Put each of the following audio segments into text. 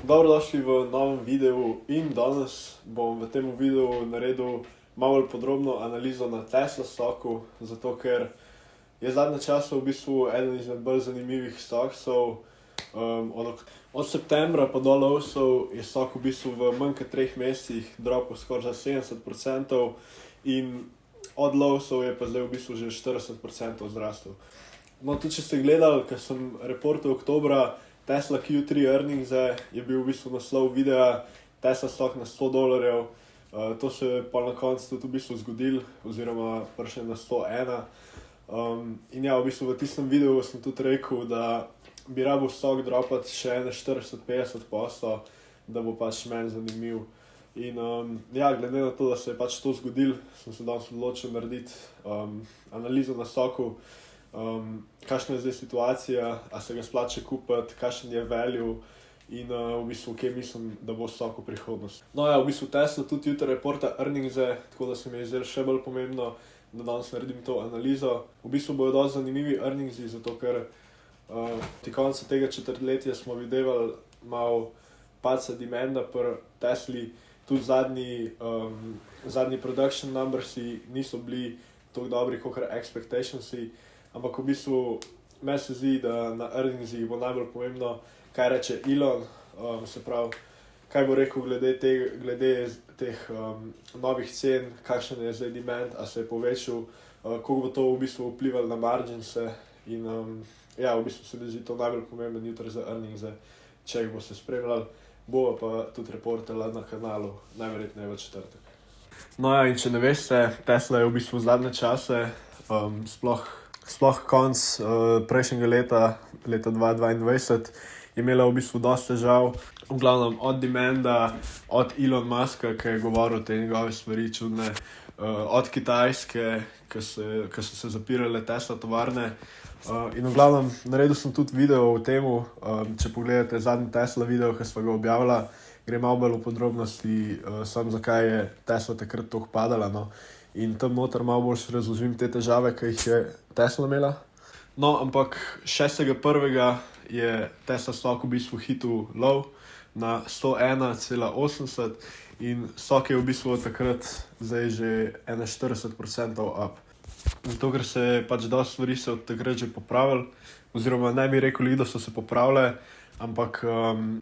Dobrodošli v novem videu in danes bom v tem videu naredil malo bolj podrobno analizo na Tesla stocku, zato ker je zadnje čase v bistvu eden izmed bolj zanimivih stocksov. Od septembra pa do lovsov je stock v bistvu v manj kot 3 mesecih dropil skoraj za 70% in od lovsov je pa zdaj v bistvu že 40% zrastel. No, tudi če ste gledali, ker sem reportal oktobra Tesla Q3 earnings, je bil v bistvu naslov videa Tesla stock na $100. To se je pa na koncu tudi v bistvu zgodilo, oziroma prišel na 101. In ja, v bistvu v tistem videu sem tudi rekel, da bi rabil stock dropati še 40-50%, da bo pač meni zanimiv. In ja, glede na to, da se je pač to zgodilo, sem se danes odločil narediti analizo na stocku. Kakšna je zdaj situacija, a se ga splača kupiti, kakšen je value in v bistvu, kje mislim, da bo stock v prihodnosti. No ja, v bistvu Tesla tudi jutri reporta earningse, tako da se mi je zdelo še bolj pomembno, da danes naredim to analizo. V bistvu bojo dosti zanimivi earningsi, zato ker ti konca tega četrtletja smo videvali malo padca demanda pri Tesli, tudi zadnji production numbersi niso bili tako dobri, kakor expectationsi. Ampak v bistvu meni se zdi, da na earningsih bo najbolj pomembno, kaj reče Elon, se pravi, kaj bo rekel glede teh novih cen, kakšen je zdaj demand, a se je povečal, koliko bo to v bistvu vplivalo na marginse in ja, v bistvu se mi zdi to najbolj pomemben jutri za earningse, če jih boste spremljali, bo pa tudi reportala na kanalu, najverjetneje v četrtek. No ja, in če ne veste, Tesla je v bistvu zadnje čase, sploh konc prejšnjega leta 2022, je imela v bistvu dosti težav, v glavnem od demanda, od Elon Muska, ki je govoril te njegove stvari čudne, od Kitajske, ki so se zapirale Tesla tovarne. In v glavnem naredil sem tudi video o temu, če pogledate zadnji Tesla video, ki sva ga objavila, gre malo bolj v podrobnosti, samo zakaj je Tesla takrat toliko padala, no. In tam noter malo bolj razložim te težave, ki jih je Tesla imela. No, ampak 6.1. je Tesla stock v bistvu hitil low na 101,80 in stock je v bistvu od takrat zdaj že 41% up. Zato, ker se je pač dosti stvari se od takrat že popravili, oziroma ne bi rekel, da so se popravile, ampak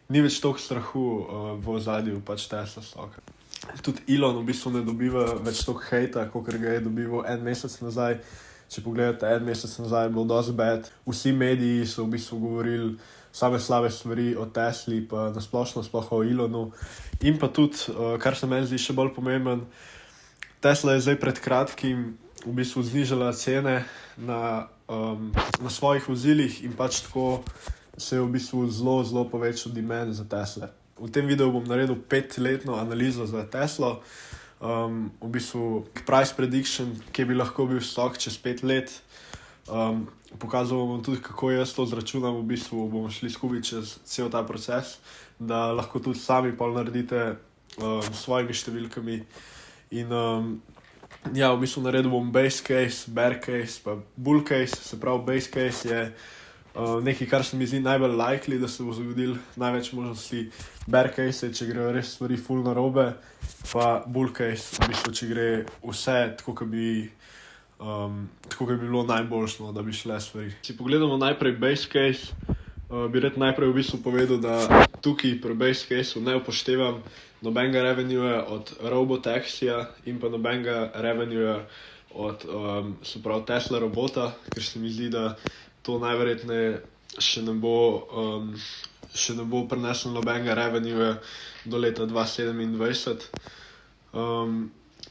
ni več toliko strahu v ozadju pač Tesla stocka. Tudi Elon v bistvu ne dobiva več toliko hejta, kakor ga je dobival en mesec nazaj. Če pogledate, en mesec nazaj je bil dosti bad. Vsi mediji so v bistvu govorili same slabe stvari o Tesli, pa nasplošno sploh o Elonu. In pa tudi, kar se meni zdi še bolj pomemben, Tesla je zdaj pred kratkim v bistvu znižala cene na svojih vozilih in pač tako se je v bistvu zelo povečal demand za Tesle. V tem videu bom naredil 5-letno analizo za Teslo, v bistvu price prediction, kje bi lahko bil stock čez 5 let. Pokazal bom tudi, kako jaz to zračunam, v bistvu bomo šli skupaj čez cel ta proces, da lahko tudi sami pol naredite s svojimi številkami. In ja, v bistvu naredil bom base case, bear case, pa bull case, se pravi base case je nekaj, kar se mi zdi najbolj likely, da se bo zgodil, največ možnosti. Bear case je, če grejo res stvari ful narobe, pa bull case, v bistvu, če gre vse tako, kot bi bilo najboljšno, da bi šle stvari. Si pogledamo najprej base case, bi rad najprej v bistvu povedal, da tukaj pri base caseu ne upoštevam nobenega revenueja od robotaxija in pa nobenega revenueja od se pravi Tesla robota, ker se mi zdi, da to najverjetneje še ne bo prineslo nobenega revenueja do leta 2027.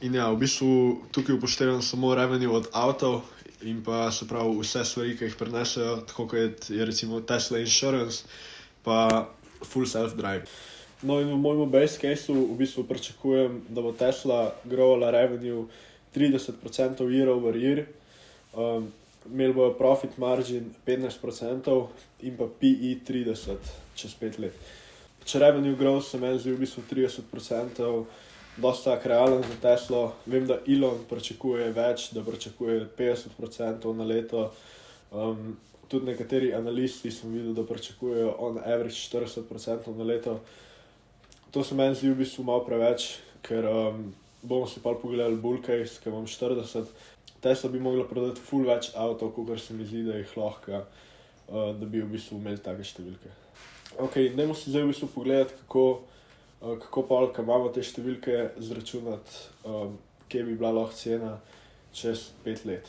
In ja, v bistvu tukaj upoštevam samo revenue od avtov in pa se pravi vse stvari, ki jih prinesejo, tako kot je recimo Tesla Insurance pa full self-drive. No in v mojem base caseu v bistvu pričakujem, da bo Tesla growala revenue 30% year over year, imeli bojo profit margin 15% in pa PE 30 čez 5 let. Če revenue growth se meni zdi v bistvu 30%, dosta tak realen za Teslo. Vem, da Elon pričakuje več, da pričakuje 50% na leto. tudi nekateri analisti sem videl, da pričakujejo on average 40% na leto. To se meni zdi v bistvu malo preveč, ker bomo si pa pogledali bull case, ki imam 40. Tesla bi mogla prodati ful več avtov, kot se mi zdi, da jih lahko, da bi v bistvu imeli take številke. Ok, dajmo si zdaj v bistvu pogledati, kako pa, ko imamo te številke, zračunati, kje bi bila lahko cena čez 5 let.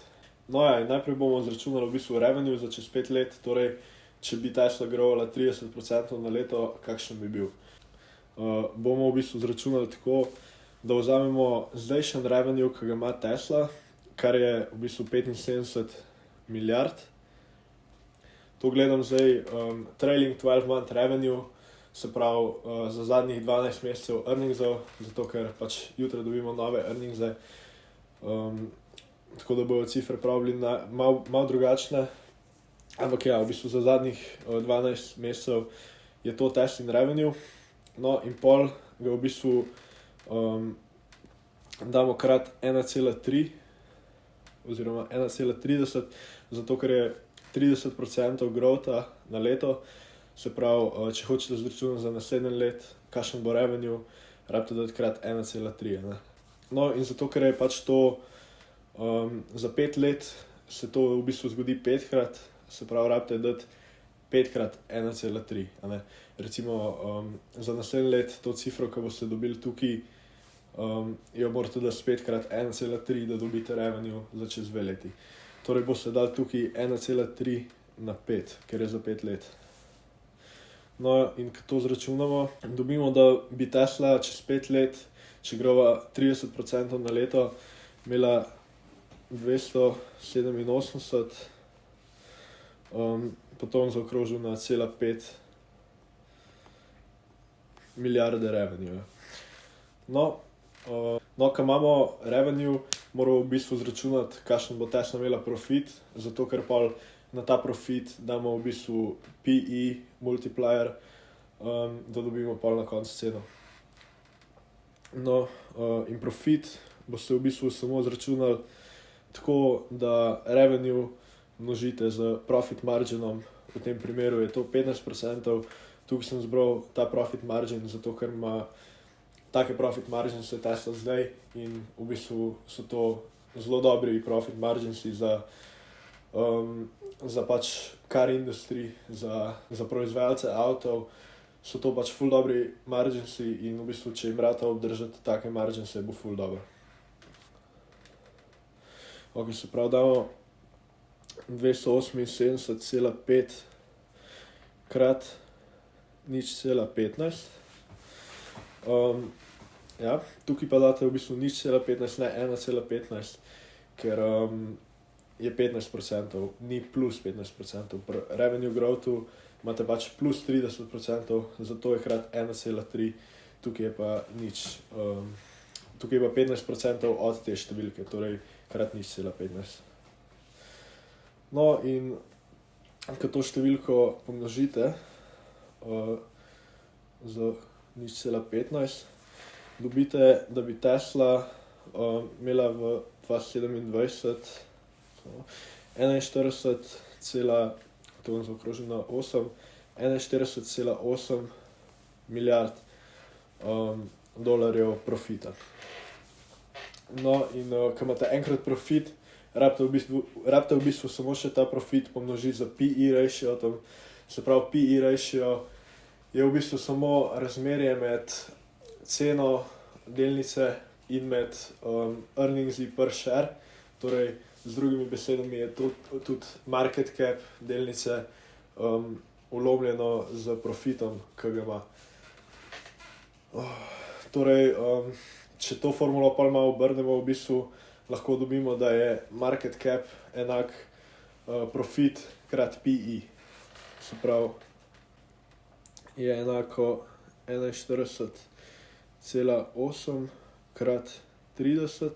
No ja, najprej bomo zračunali v bistvu revenue za čez 5 let, torej, če bi Tesla grovala 30% na leto, kakšen bi bil. Bomo v bistvu zračunali tako, da vzamemo zdajšen revenue, ki ga ima Tesla, kar je v bistvu 75 milijard. To gledam zdaj trailing 12 month revenue, se pravi za zadnjih 12 mesecev earningsov, zato ker pač jutri dobimo nove earningse, tako da bojo cifre prav bili malo drugačne. Ampak ja, v bistvu za zadnjih 12 mesecev je to Teslin revenue. No in pol ga v bistvu damo krat 1,3 oziroma 1,30, zato ker je 30% growtha na leto. Se pravi, če hočete zračunati za naslednje let, kakšen bo revenue, rabite dati krat 1,3. No in zato, ker je pač to za 5 let, se to v bistvu zgodi 5-krat, se pravi, rabite dati 5 x 1,3. Recimo za naslednje let to cifro, ki boste dobili tukaj, jo morate dati 5 x 1,3, da dobite revenue za čez 2 leti. Torej boste dali tukaj 1,3 na 5, ker je za 5 let. No in ko to zračunamo, dobimo, da bi Tesla čez 5 let, če greva 30% na leto, imela 287, potem zaokrožil na 1,5 milijarde revenue. No, ko imamo revenue, moramo v bistvu zračunati, kakšen bo Tesla imela profit, zato ker pa na ta profit damo v bistvu PE multiplier, da dobimo pa na koncu ceno. No, in profit boste v bistvu samo zračunali tako, da revenue množite z profit marginom, v tem primeru je to 15%, tukaj sem zbral ta profit margin, zato ker ima take profit margins je Tesla zdaj in v bistvu so to zelo dobri profit marginsi za pač car industry, za proizvajalce avtov, so to pač ful dobri marginsi in v bistvu, če jim rata obdržati take marginse, bo ful dobro. Ok, se pravi, damo 278,5 krat 0,15. Ja, tukaj pa date v bistvu 0,15, ne 1,15, ker je 15%, ni plus 15%. Pri revenue growthu imate pač plus 30%, zato je krat 1,3, tukaj je pa nič. Tukaj je pa 15% od te številke, torej krat 0,15. No in ko to številko pomnožite z 0,15, dobite, da bi Tesla imela v 2027 41,8 milijard dolarjev profita. No in ko imate enkrat profit, rabite v bistvu samo še ta profit pomnožiti za PE ratio, se pravi PE ratio je v bistvu samo razmerje med ceno delnice in med earningsi per share, torej z drugimi besedami je tudi market cap delnice ulomljeno z profitom, ki ga ima. Torej, če to formulo pa malo obrnemo, v bistvu lahko dobimo, da je market cap enak profit krat PE. Se pravi, je enako 41,8 krat 30.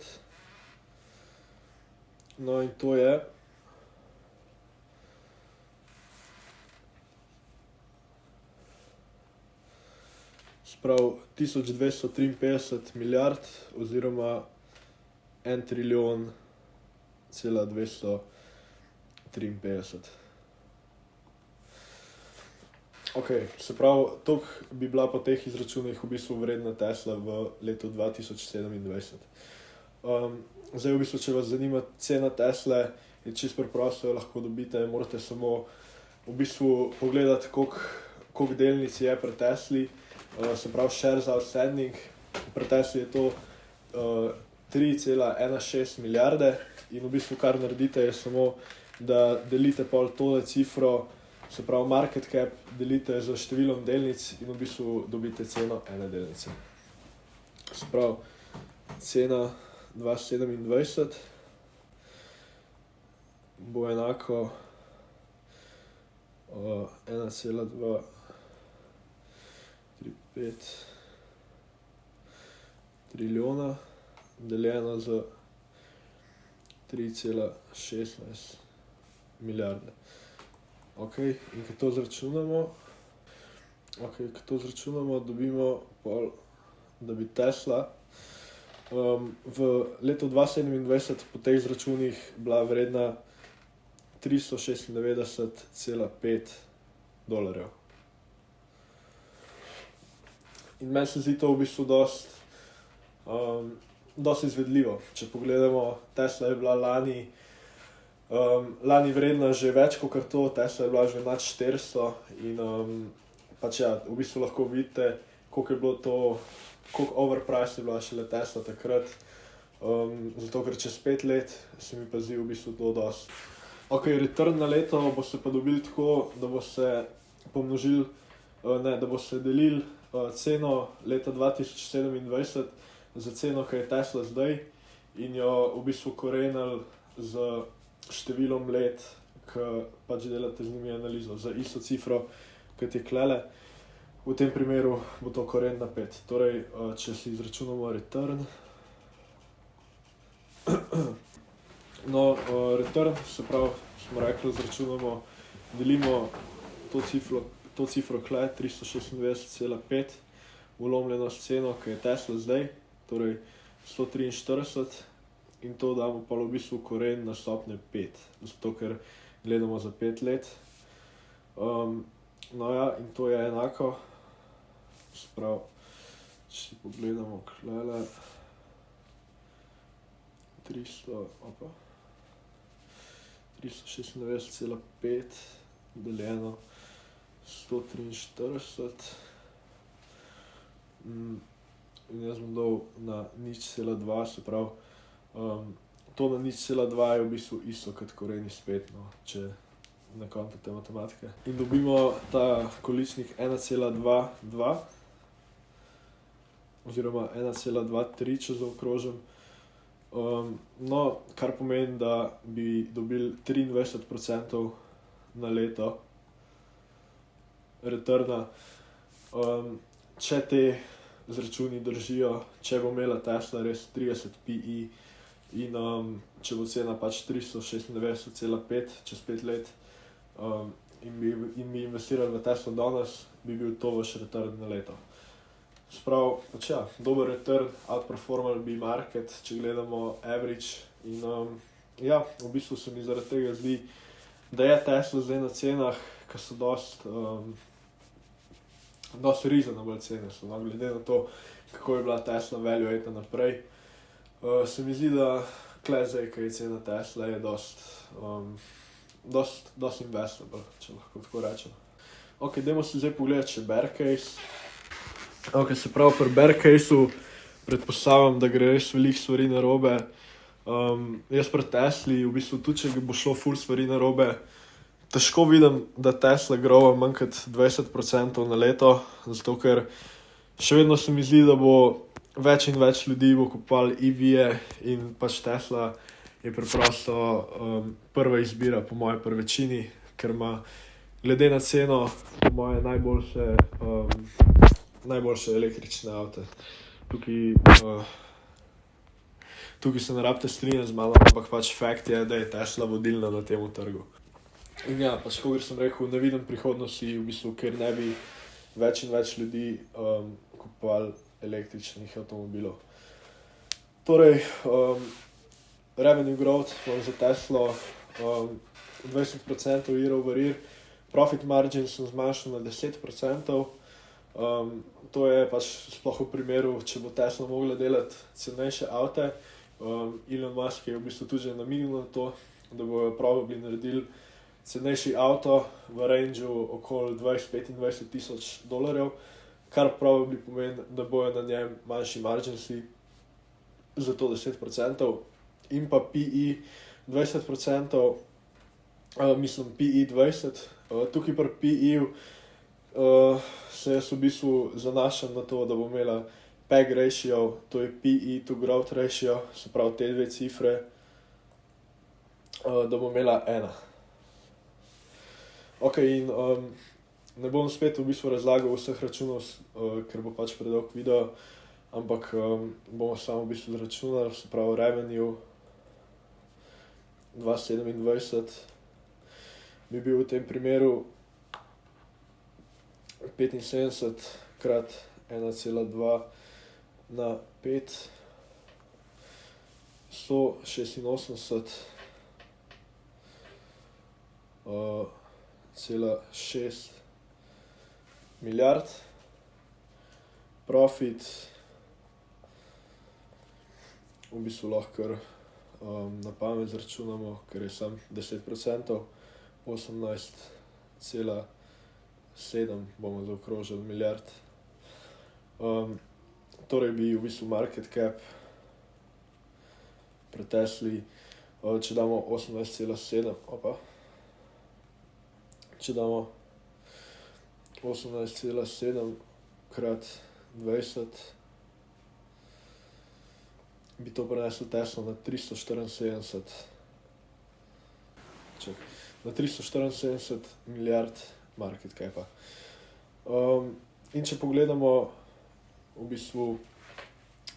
No in to je sprav 1253 milijard oziroma 1,253 trilijon. Okay, se pravi, toliko bi bila po teh izračunih v bistvu vredna Tesla v letu 2027. Zdaj, v bistvu, če vas zanima cena Tesle, je čisto preprosto, jo lahko dobite. Morate samo v bistvu pogledati, koliko delnic je pri Tesli, se pravi, shares outstanding. Pri Tesli je to 3,16 milijarde in v bistvu, kar naredite, je samo, da delite pol tole cifro, se pravi, market cap delite z številom delnic in v bistvu dobite ceno ene delnice. Se pravi, cena 2027 bo enako 1,235 trilijona deljeno z 3,16 milijarde. Ok, in ko to zračunamo, dobimo pol, da bi Tesla v letu 2027 po teh izračunih bila vredna $396,5. In meni se zdi to v bistvu dosti izvedljivo. Če pogledamo, Tesla je bila lani vredna že več kot to, Tesla je bila že nad 400 in pač ja, v bistvu lahko vidite, koliko je bilo to, koliko overprice je bila šele Tesla takrat, zato ker čez 5 let se mi pa zdi v bistvu to dosti. Ok, return na leto boste pa dobili tako, da boste pomnožili, da boste delili ceno leta 2027 za ceno, ki je Tesla zdaj in jo v bistvu korenili z številom let, ki pač delate z njimi analizo, za isto cifro, kot je klele. V tem primeru bo to koren na 5. Torej, če si izračunamo return, return, se pravi, smo rekli, izračunamo, delimo to cifro kle, 396,5, ulomljeno s ceno, ki je Tesla zdaj, torej 143, in to damo pa v bistvu koren na stopnje 5, zato ker gledamo za 5 let. In to je enako, se pravi, če si pogledamo klele, 396,5 deljeno 143 in jaz bom dal na 0,2, se pravi, to na 0,2 je v bistvu isto kot koren iz 5, no, če na konto te matematike. In dobimo ta količnik 1,22 oziroma 1,23, če zaokrožim. Kar pomeni, da bi dobili 23% na leto returna. Če te izračuni držijo, če bo imela Tesla res 30 PE in če bo cena pač 396,5 čez 5 let in bi investirali v Tesla danes, bi bil to vaš return na leto. Sprav, pač ja, dober return, outperformal bi market, če gledamo average in ja, v bistvu se mi zaradi tega zdi, da je Tesla zdaj na cenah, ki so dosti reasonable cene so, no, glede na to, kako je bila Tesla valuata naprej. Se mi zdi, da kle zdaj, kaj je cena Tesla, je dosti investable, če lahko tako rečem. Ok, dajmo si zdaj pogledati še bear case. Ok, se pravi, pri bear caseu predpostavljam, da gre res veliko stvari narobe. Jaz pri Tesli, v bistvu tudi, če bo šlo ful stvari narobe, težko vidim, da Tesla grova manj kot 20% na leto, zato ker še vedno se mi zdi, da bo več in več ljudi bo kupovalo EV-je in pač Tesla je preprosto prva izbira, po moje pri večini, ker ima glede na ceno, po moje najboljše električne avte. Tukaj se ne rabite strinjati z mano, ampak pač fakt je, da je Tesla vodilna na tem trgu. In ja, pač kot sem rekel, ne vidim prihodnosti, v bistvu, ker ne bi več in več ljudi kupovali električnih avtomobilov. Torej, revenue growth za Teslo 20% year over year, Profit margin sem zmanjšal na 10%. To je pač sploh v primeru, če bo Tesla mogla delati cenejše avte. Elon Musk je v bistvu tudi že namignil na to, da bojo probably naredili cenejši avto v rangeu okoli 20-25 tisoč dolarjev, kar probably pomeni, da bojo na njem manjši marginsi za to 10%. In pa PE 20%, mislim PE 20. Tukaj pri PE-ju se jaz v bistvu zanašam na to, da bo imela PEG ratio, to je PE to growth ratio, se pravi te dve cifre, da bo imela 1. Ok, in ne bom spet v bistvu razlagal vseh računov, ker bo pač predolg video, ampak bomo samo v bistvu zračunali, se pravi revenue 2027 bi bil v tem primeru 75 krat 1,2 na 5, 186,6 milijard. Profit v bistvu lahko na pamet zračunamo, ker je sam 10%, 18,7 bomo zaokrožili milijard. Torej bi v bistvu market cap pri Tesli, če damo 18,7, če damo 18,7 krat 20, bi to preneslo Teslo na 374, na 374 milijard market capa. In če pogledamo v bistvu,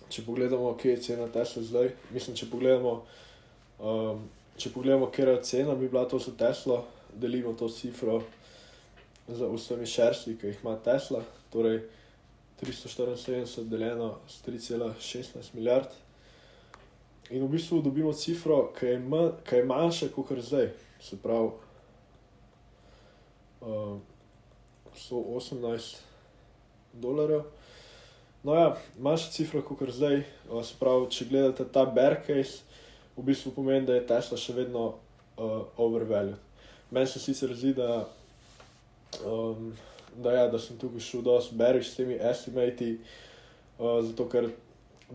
kje je cena Tesla zdaj, mislim, če pogledamo, kera cena bi bila to za Teslo, delimo to cifro za vsemi sharesi, ki jih ima Tesla, torej 374 deljeno s 3,16 milijard. In v bistvu dobimo cifro, ki je manjša kakor zdaj, se pravi $118. No ja, manjša cifra kakor zdaj, se pravi, če gledate ta bear case, v bistvu pomeni, da je Tesla še vedno overvalued. Meni se sicer zdi, da sem tukaj šel dosti bearish s temi estimati, zato ker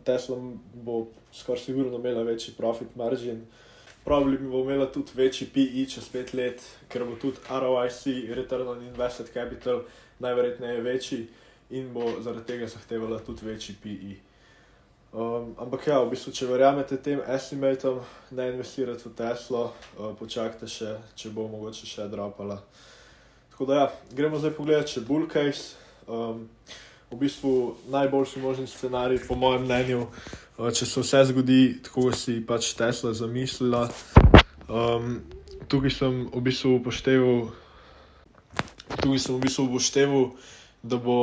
Tesla bo skoraj sigurno imela večji profit margin. Probably bo imela tudi večji PE čez 5 let, ker bo tudi ROIC, Return on Invested Capital, najverjetneje večji in bo zaradi tega zahtevala tudi večji PE. Ampak ja, v bistvu, če verjamete tem estimatom, ne investirati v Teslo, počakajte še, če bo mogoče še dropala. Tako da ja, gremo zdaj pogledati še bull case. V bistvu najboljši možni scenarij, po mojem mnenju, če se vse zgodi tako, kot si pač Tesla zamislila. Tukaj sem v bistvu upošteval, da bo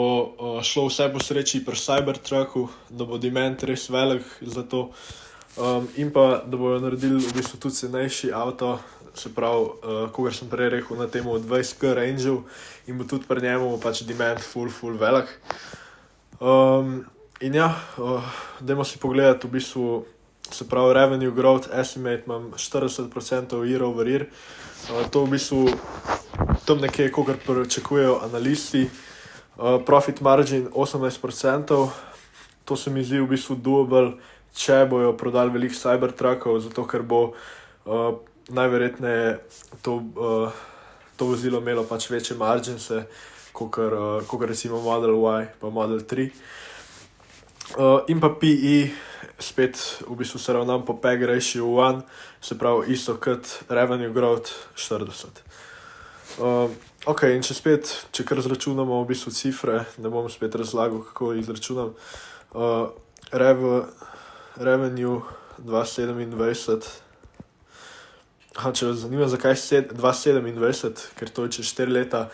šlo vse po sreči pri Cybertrucku, da bo demand res velik za to, in pa da bojo naredili v bistvu tudi cenejši avto, se pravi, kakor sem prej rekel, na temu 20K rangeu, in bo tudi pri njemu pač demand full velik. In ja, dajmo si pogledati v bistvu, se pravi, revenue growth estimate imam 40% year over year. To v bistvu tam nekje, kakor pričakujejo analisti. Profit margin 18%, to se mi zdi v bistvu doable, če bojo prodali veliko Cybertruckov, zato ker bo najverjetneje to vozilo imelo pač večje marginse, kakor recimo Model Y pa Model 3. In pa PE, spet v bistvu se ravnam po PEG ratio 1, se pravi isto kot revenue growth 40. Ok, in če kar zračunamo v bistvu cifre, ne bom spet razlagal, kako jih izračunam. Revenue 2027. Če vas zanima, zakaj 2027, ker to je čez 4 leta,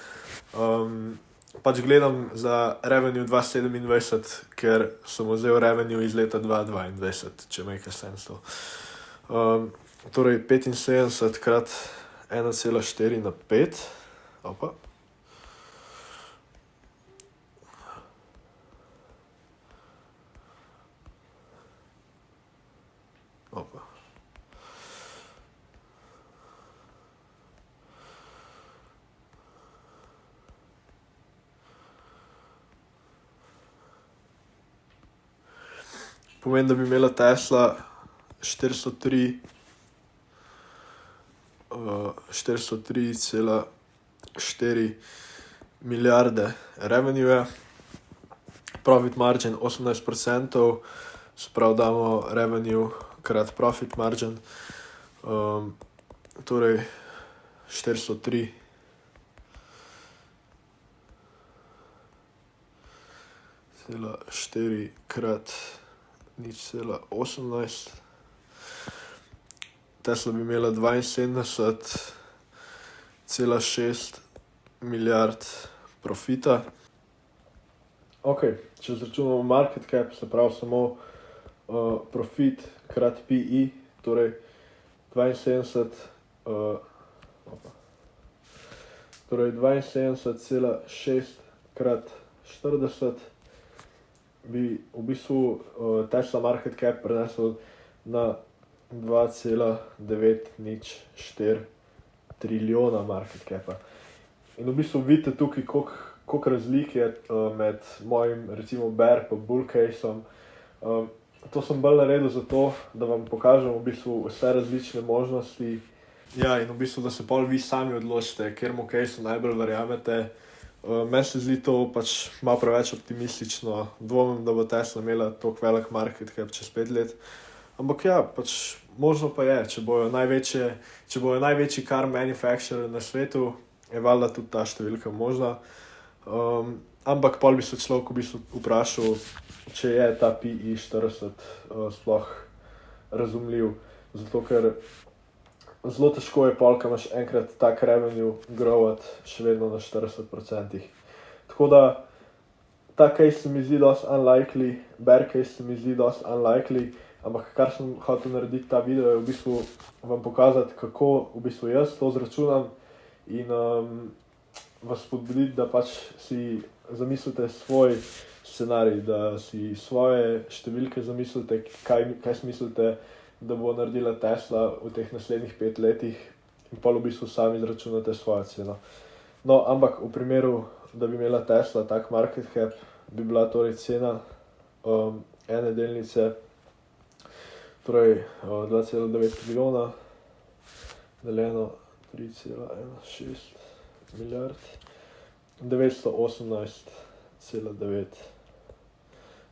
pač gledam za revenue 2027, ker sem vzel revenue iz leta 2022, če make sense to. Torej 75 krat 1,4 na 5, Opa. Opa. Pomeni, da bi imela Tesla 403,4 milijarde revenue, profit margin 18%, se pravi damo revenue krat profit margin, torej 403,4 krat 0,18. Tesla bi imela 72,6 milijard profita. Ok, če izračunamo market cap, se pravi samo profit krat PE, torej 72,6 krat 40, bi v bistvu Tesla market cap prenesel na 2,904 trilijona market capa. In v bistvu vidite tukaj, koliko razlik je med mojim, recimo, bear pa bull caseom. To sem bolj naredil zato, da vam pokažem v bistvu vse različne možnosti. Ja, in v bistvu, da se pol vi sami odločite, kateremu caseu najbolj verjamete. Meni se zdi to pač malo preveč optimistično. Dvomim, da bo Tesla imela toliko velik market cap čez 5 let. Ampak ja, pač možno pa je, če bojo največji car manufacturer na svetu, je valjda tudi ta številka možna. Ampak pol bi se človek v bistvu vprašal, če je ta PE 40 sploh razumljiv. Zato ker zelo težko je pol, ko imaš enkrat tak revenue growth še vedno na 40%. Tako da ta case se mi zdi dosti unlikely, bear case se mi zdi dosti unlikely, ampak kar sem hotel narediti ta video je v bistvu vam pokazati, kako v bistvu jaz to zračunam in vas spodbuditi, da pač si zamislite svoj scenarij, da si svoje številke zamislite, kaj smislite, da bo naredila Tesla v teh naslednjih 5 letih in pa v bistvu sami izračunate svojo ceno. No, ampak v primeru, da bi imela Tesla tak market cap, bi bila torej cena ene delnice, torej 2,9 milijona deljeno 3,16 milijard, 918,9,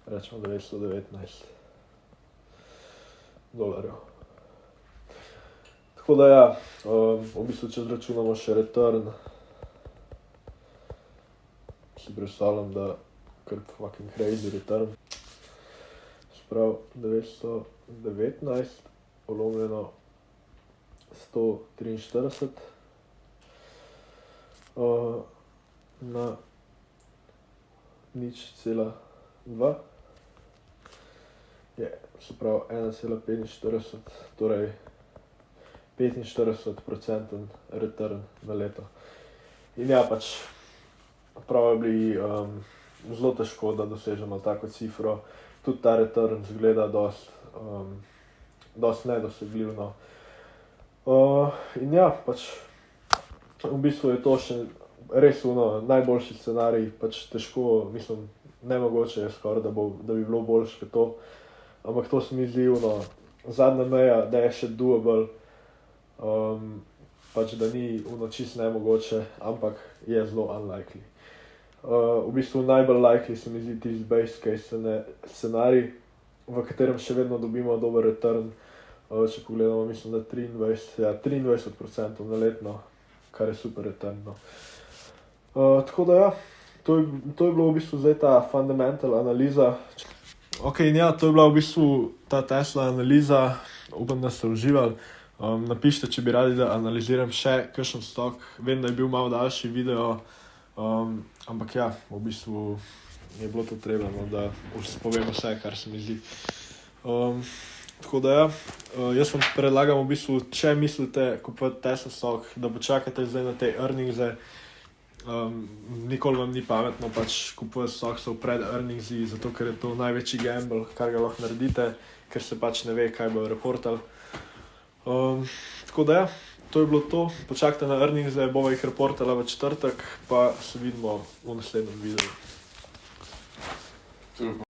rečemo 919 dolarjev. Tako da ja, v bistvu, če zračunamo še return, si predstavljam, da kar fucking crazy return. Sprav 919 polomljeno 143 na 0,2 je, se pravi 1,45, torej 45% return na leto. In ja, pač probably zelo težko, da dosežemo tako cifro. Tudi ta return zgleda dosti nedosegljivno. In ja, pač v bistvu je to še res najboljši scenarij, pač težko, mislim, nemogoče je skoraj, da bi bilo boljše kot to. Ampak to se mi zdi zadnja meja, da je še doable, pač da ni čisto nemogoče, ampak je zelo unlikely. V bistvu najbolj likely se mi zdi tisti base case scenarij, v katerem še vedno dobimo dober return. Če pogledamo, mislim, da 23% na letno, kar je super return. Tako da ja, to je bilo v bistvu zdaj ta fundamental analiza. Ok, in ja, to je bila v bistvu ta Tesla analiza. Upam, da ste uživali. Napišite, če bi radi, da analiziram še kakšen stok. Vem, da je bil malo daljši video, ampak ja, v bistvu je bilo to treba, da povem vse, kar se mi zdi. Tako da ja, jaz vam predlagam v bistvu, če mislite kupiti Tesla stok, da počakate zdaj na te earningse Nikoli vam ni pametno pač kupovati stoksov pred earningsi, zato ker je to največji gamble, kar ga lahko naredite, ker se pač ne ve, kaj bojo reportali. Tako da ja, to je bilo to. Počakajte na earningse, bova jih reportala v četrtek, pa se vidimo v naslednjem videu.